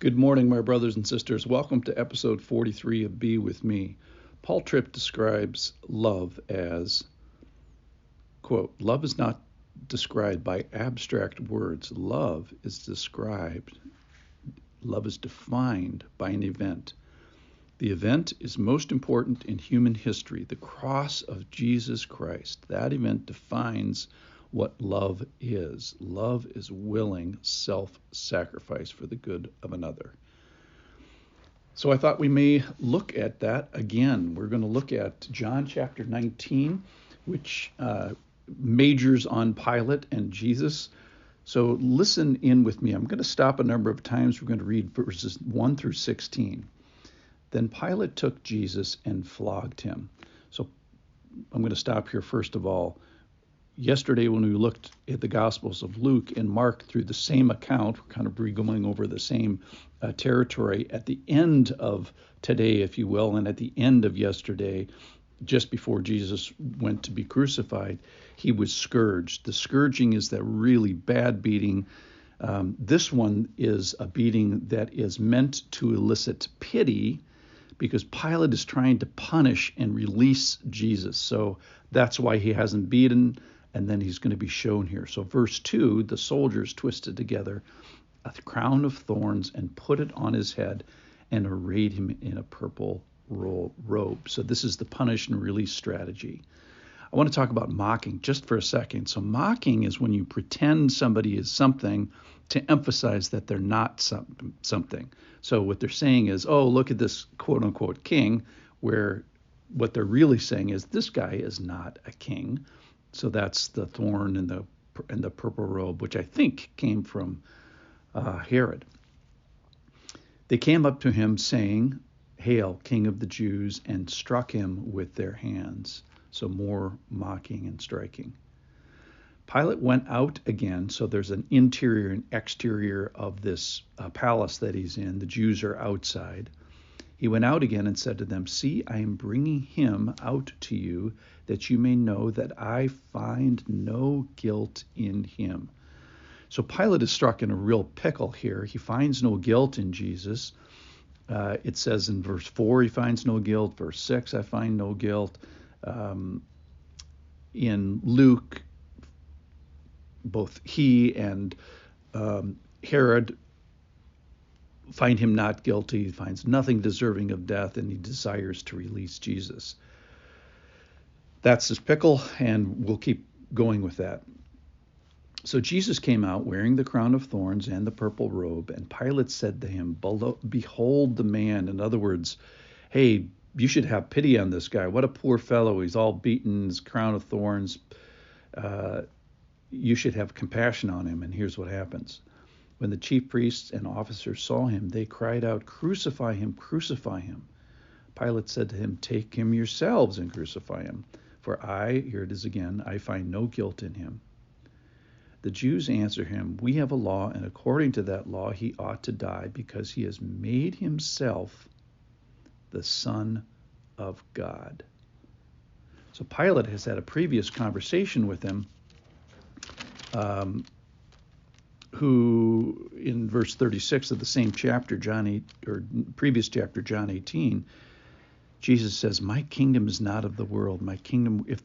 Good morning, my brothers and sisters. Welcome to episode 43 of Be With Me. Paul Tripp describes love as, quote, love is not described by abstract words. Love is defined by an event. The event is most important in human history, the cross of Jesus Christ. That event defines what love is. Love is willing self-sacrifice for the good of another. So I thought we may look at that again. We're going to look at John chapter 19, which majors on Pilate and Jesus. So listen in with me. I'm going to stop a number of times. We're going to read verses 1 through 16. Then Pilate took Jesus and flogged him. So I'm going to stop here first of all. Yesterday, when we looked at the Gospels of Luke and Mark through the same account, we're kind of going over the same territory. At the end of today, if you will, and at the end of yesterday, just before Jesus went to be crucified, he was scourged. The scourging is that really bad beating. This one is a beating that is meant to elicit pity, because Pilate is trying to punish and release Jesus. So that's why he hasn't beaten, and then he's going to be shown here. So verse 2, the soldiers twisted together a crown of thorns and put it on his head and arrayed him in a purple robe. So this is the punish and release strategy. I want to talk about mocking just for a second. So mocking is when you pretend somebody is something to emphasize that they're not something. So what they're saying is, oh, look at this quote unquote king, where what they're really saying is this guy is not a king. So that's the thorn and the purple robe, which I think came from Herod. They came up to him saying, "Hail, King of the Jews," and struck him with their hands. So more mocking and striking. Pilate went out again. So there's an interior and exterior of this palace that he's in. The Jews are outside. He went out again and said to them, "See, I am bringing him out to you, that you may know that I find no guilt in him." So Pilate is struck in a real pickle here. He finds no guilt in Jesus. It says in verse 4, he finds no guilt. Verse 6, I find no guilt. In Luke, both he and Herod find him not guilty. He finds nothing deserving of death, and he desires to release Jesus. That's his pickle, and we'll keep going with that. So Jesus came out wearing the crown of thorns and the purple robe, and Pilate said to him, "Behold the man." In other words, hey, you should have pity on this guy. What a poor fellow. He's all beaten, his crown of thorns. You should have compassion on him. And here's what happens. When the chief priests and officers saw him, they cried out, "Crucify him, crucify him." Pilate said to him, "Take him yourselves and crucify him. For here it is again, I find no guilt in him." The Jews answer him, "We have a law, and according to that law he ought to die, because he has made himself the Son of God." So Pilate has had a previous conversation with him, who in verse 36 of the same chapter, previous chapter, John 18, Jesus says, "My kingdom is not of the world. My kingdom, if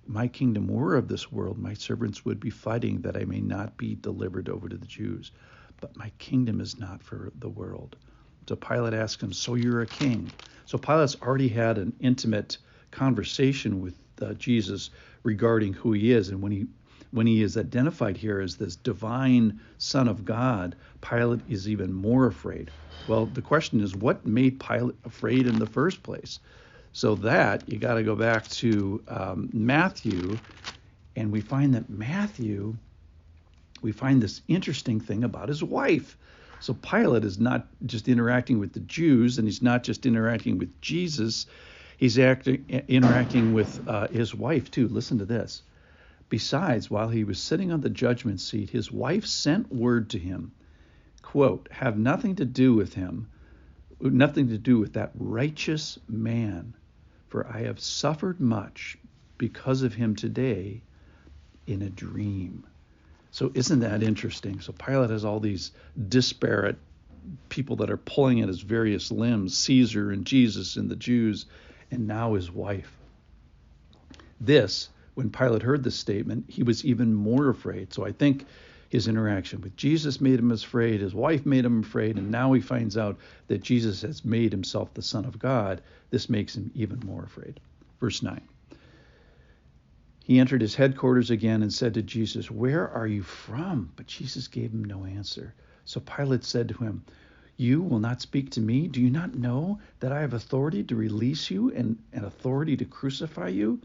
my kingdom were of this world, my servants would be fighting that I may not be delivered over to the Jews. But my kingdom is not for the world." So Pilate asks him, "So you're a king?" So Pilate's already had an intimate conversation with Jesus regarding who he is. And when he is identified here as this divine Son of God, Pilate is even more afraid. Well, the question is, what made Pilate afraid in the first place? So that you got to go back to Matthew, and we find this interesting thing about his wife. So Pilate is not just interacting with the Jews, and he's not just interacting with Jesus. He's interacting with his wife too. Listen to this. Besides, while he was sitting on the judgment seat, his wife sent word to him, quote, "Have nothing to do with that righteous man, for I have suffered much because of him today in a dream." So isn't that interesting? So Pilate has all these disparate people that are pulling at his various limbs, Caesar and Jesus and the Jews, and now his wife. This, when Pilate heard this statement, he was even more afraid. So I think his interaction with Jesus made him afraid, his wife made him afraid, and now he finds out that Jesus has made himself the Son of God. This makes him even more afraid. Verse 9. He entered his headquarters again and said to Jesus, "Where are you from?" But Jesus gave him no answer. So Pilate said to him, "You will not speak to me? Do you not know that I have authority to release you and authority to crucify you?"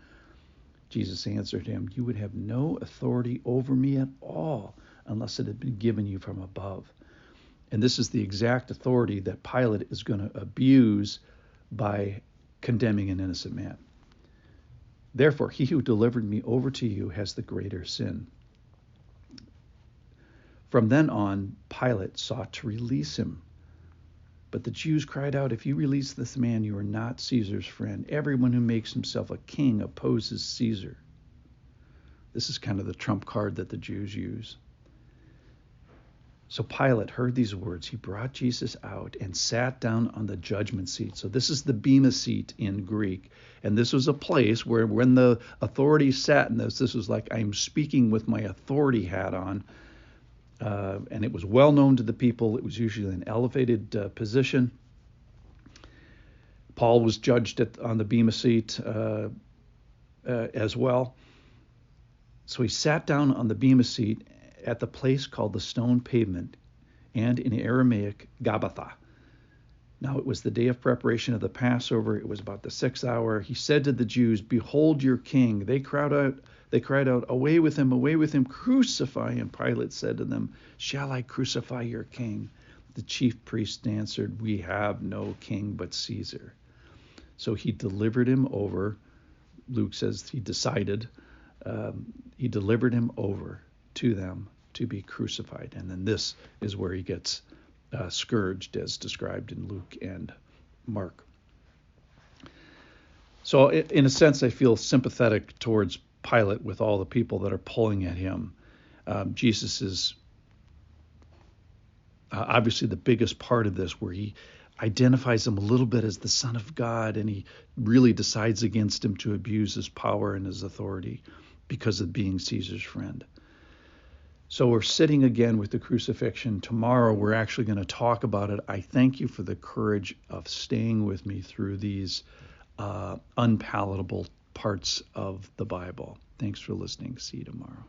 Jesus answered him, "You would have no authority over me at all unless it had been given you from above." And this is the exact authority that Pilate is going to abuse by condemning an innocent man. "Therefore, he who delivered me over to you has the greater sin." From then on, Pilate sought to release him. But the Jews cried out, "If you release this man, you are not Caesar's friend. Everyone who makes himself a king opposes Caesar." This is kind of the trump card that the Jews use. So Pilate heard these words. He brought Jesus out and sat down on the judgment seat. So this is the bema seat in Greek. And this was a place where when the authorities sat in this was like, I'm speaking with my authority hat on. And it was well known to the people. It was usually an elevated position. Paul was judged on the bema seat as well. So he sat down on the bema seat at the place called the Stone Pavement, and in Aramaic, Gabbatha. Now it was the day of preparation of the Passover. It was about the 6th hour. He said to the Jews, "Behold your king." They cried out, away with him, crucify him." Pilate said to them, "Shall I crucify your king?" The chief priest answered, "We have no king but Caesar." So he delivered him over. Luke says he decided. He delivered him over to them to be crucified. And then this is where he gets scourged, as described in Luke and Mark. So in a sense, I feel sympathetic towards Pilate with all the people that are pulling at him. Jesus is obviously the biggest part of this, where he identifies him a little bit as the Son of God, and he really decides against him to abuse his power and his authority because of being Caesar's friend. So we're sitting again with the crucifixion. Tomorrow we're actually going to talk about it. I thank you for the courage of staying with me through these unpalatable parts of the Bible. Thanks for listening. See you tomorrow.